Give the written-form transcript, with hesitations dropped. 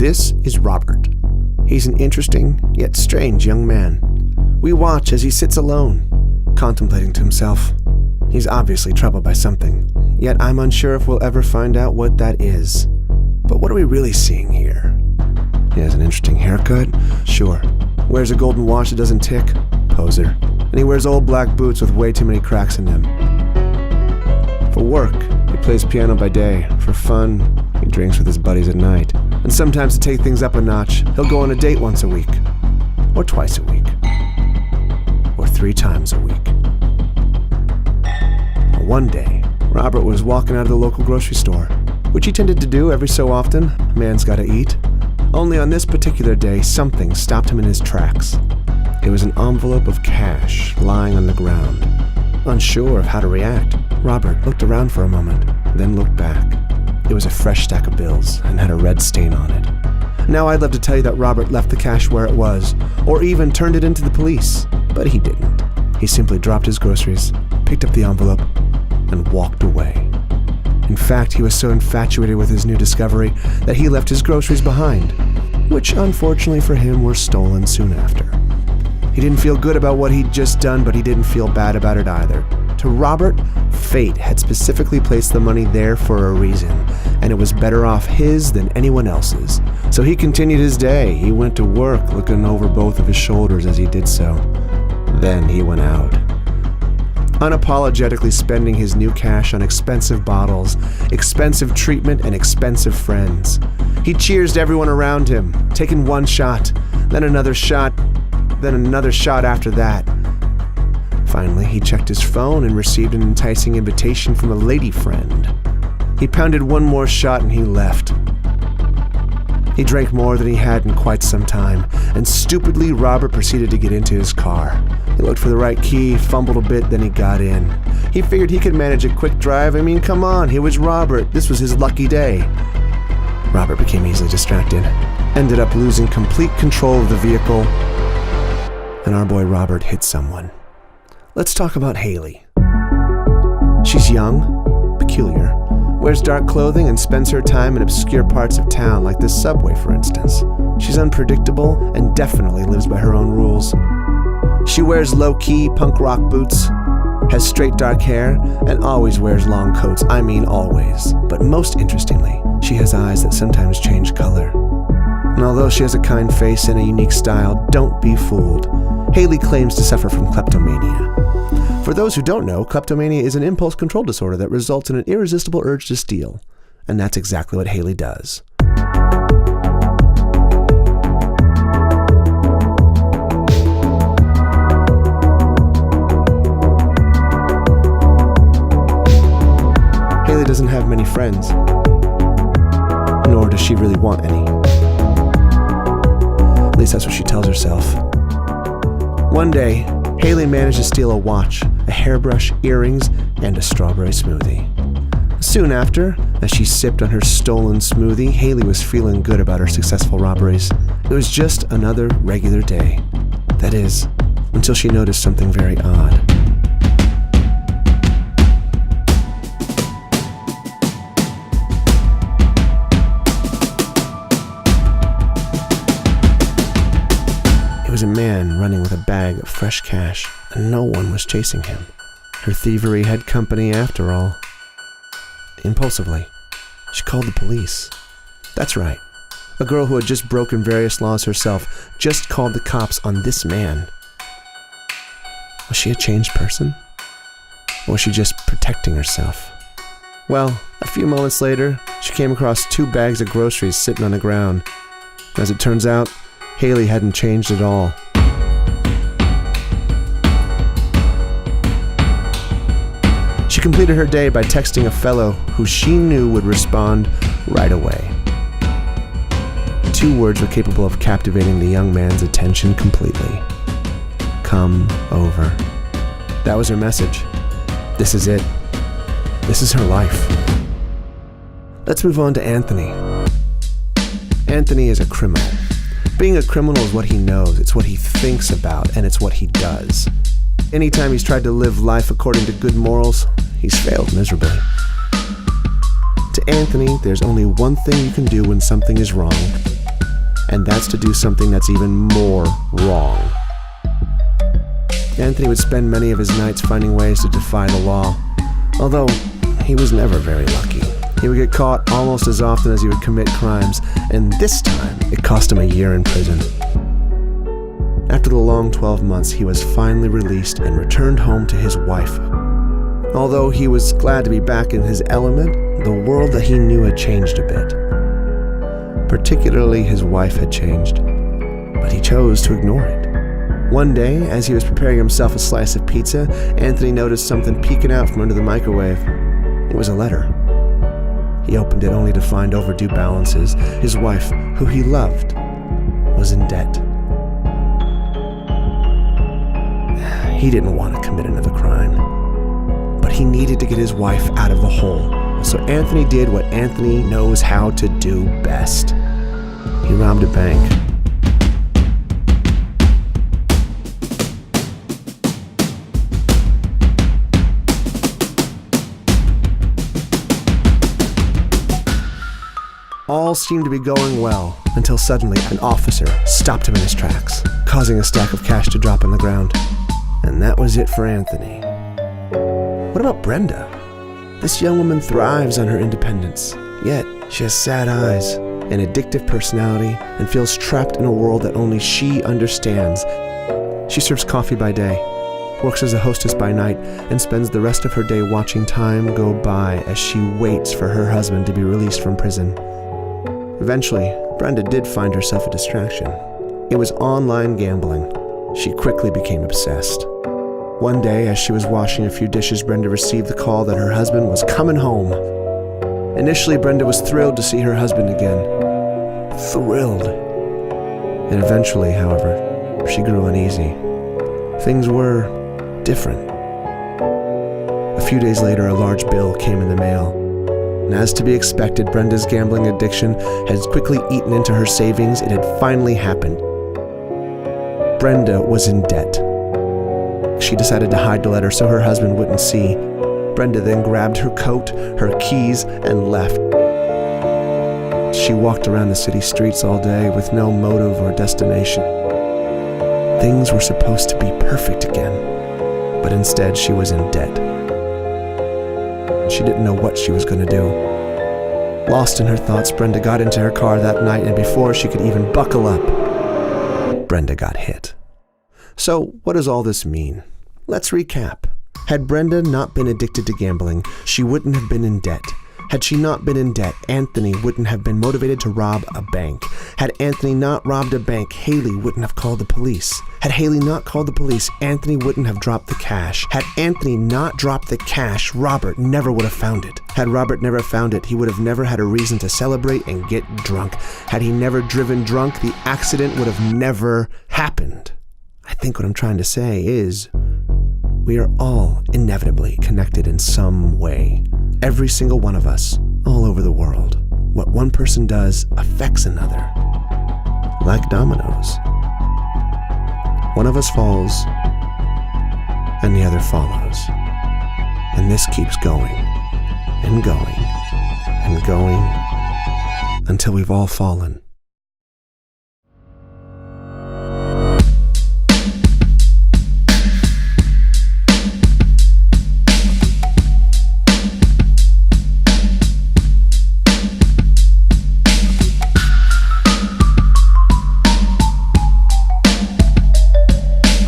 This is Robert. He's an interesting, yet strange young man. We watch as he sits alone, contemplating to himself. He's obviously troubled by something, yet I'm unsure if we'll ever find out what that is. But what are we really seeing here? He has an interesting haircut? Sure. Wears a golden watch that doesn't tick? Poser. And he wears old black boots with way too many cracks in them. For work, he plays piano by day. For fun, he drinks with his buddies at night. And sometimes to take things up a notch, he'll go on a date once a week. Or twice a week. Or 3 times a week. One day, Robert was walking out of the local grocery store, which he tended to do every so often. Man's gotta eat. Only on this particular day, something stopped him in his tracks. It was an envelope of cash lying on the ground. Unsure of how to react, Robert looked around for a moment, then looked back. It was a fresh stack of bills and had a red stain on it. Now I'd love to tell you that Robert left the cash where it was, or even turned it into the police, but he didn't. He simply dropped his groceries, picked up the envelope, and walked away. In fact, he was so infatuated with his new discovery that he left his groceries behind, which unfortunately for him were stolen soon after. He didn't feel good about what he'd just done, but he didn't feel bad about it either. To Robert, fate had specifically placed the money there for a reason, and it was better off his than anyone else's. So he continued his day. He went to work, looking over both of his shoulders as he did so. Then he went out, unapologetically spending his new cash on expensive bottles, expensive treatment, and expensive friends. He cheersed everyone around him, taking one shot, then another shot, then another shot after that. Finally, he checked his phone and received an enticing invitation from a lady friend. He pounded one more shot and he left. He drank more than he had in quite some time, and stupidly, Robert proceeded to get into his car. He looked for the right key, fumbled a bit, then he got in. He figured he could manage a quick drive. I mean, come on, he was Robert. This was his lucky day. Robert became easily distracted, ended up losing complete control of the vehicle, and our boy Robert hit someone. Let's talk about Haley. She's young, peculiar, wears dark clothing, and spends her time in obscure parts of town, like this subway, for instance. She's unpredictable and definitely lives by her own rules. She wears low-key punk rock boots, has straight dark hair, and always wears long coats. I mean always. But most interestingly, she has eyes that sometimes change color. And although she has a kind face and a unique style, don't be fooled. Haley claims to suffer from kleptomania. For those who don't know, kleptomania is an impulse control disorder that results in an irresistible urge to steal. And that's exactly what Haley does. Haley doesn't have many friends, nor does she really want any. At least that's what she tells herself. One day, Haley managed to steal a watch, a hairbrush, earrings, and a strawberry smoothie. Soon after, as she sipped on her stolen smoothie, Haley was feeling good about her successful robberies. It was just another regular day. That is, until she noticed something very odd. It was a man running with a bag of fresh cash, and no one was chasing him. Her thievery had company after all. Impulsively, she called the police. That's right. A girl who had just broken various laws herself just called the cops on this man. Was she a changed person? Or was she just protecting herself? Well, a few moments later, she came across 2 bags of groceries sitting on the ground. As it turns out, Haley hadn't changed at all. She completed her day by texting a fellow who she knew would respond right away. 2 words were capable of captivating the young man's attention completely. Come over. That was her message. This is it. This is her life. Let's move on to Anthony. Anthony is a criminal. Being a criminal is what he knows, it's what he thinks about, and it's what he does. Anytime he's tried to live life according to good morals, he's failed miserably. To Anthony, there's only one thing you can do when something is wrong, and that's to do something that's even more wrong. Anthony would spend many of his nights finding ways to defy the law, although he was never very lucky. He would get caught almost as often as he would commit crimes, and this time it cost him a year in prison. After the long 12 months, he was finally released and returned home to his wife. Although he was glad to be back in his element, the world that he knew had changed a bit. Particularly his wife had changed, but he chose to ignore it. One day, as he was preparing himself a slice of pizza, Anthony noticed something peeking out from under the microwave. It was a letter. He opened it only to find overdue balances. His wife, who he loved, was in debt. He didn't want to commit another crime, but he needed to get his wife out of the hole. So Anthony did what Anthony knows how to do best. He robbed a bank. All seemed to be going well, until suddenly an officer stopped him in his tracks, causing a stack of cash to drop on the ground. And that was it for Anthony. What about Brenda? This young woman thrives on her independence, yet she has sad eyes, an addictive personality, and feels trapped in a world that only she understands. She serves coffee by day, works as a hostess by night, and spends the rest of her day watching time go by as she waits for her husband to be released from prison. Eventually, Brenda did find herself a distraction. It was online gambling. She quickly became obsessed. One day, as she was washing a few dishes, Brenda received the call that her husband was coming home. Initially, Brenda was thrilled to see her husband again. Thrilled. And eventually, however, she grew uneasy. Things were different. A few days later, a large bill came in the mail. And as to be expected, Brenda's gambling addiction had quickly eaten into her savings. It had finally happened. Brenda was in debt. She decided to hide the letter so her husband wouldn't see. Brenda then grabbed her coat, her keys, and left. She walked around the city streets all day with no motive or destination. Things were supposed to be perfect again, but instead she was in debt. She didn't know what she was going to do. Lost in her thoughts, Brenda got into her car that night, and before she could even buckle up, Brenda got hit. So, what does all this mean? Let's recap. Had Brenda not been addicted to gambling, she wouldn't have been in debt. Had she not been in debt, Anthony wouldn't have been motivated to rob a bank. Had Anthony not robbed a bank, Haley wouldn't have called the police. Had Haley not called the police, Anthony wouldn't have dropped the cash. Had Anthony not dropped the cash, Robert never would have found it. Had Robert never found it, he would have never had a reason to celebrate and get drunk. Had he never driven drunk, the accident would have never happened. I think what I'm trying to say is, we are all inevitably connected in some way. Every single one of us, all over the world. What one person does affects another. Like dominoes. One of us falls, and the other follows. And this keeps going, and going, and going, until we've all fallen.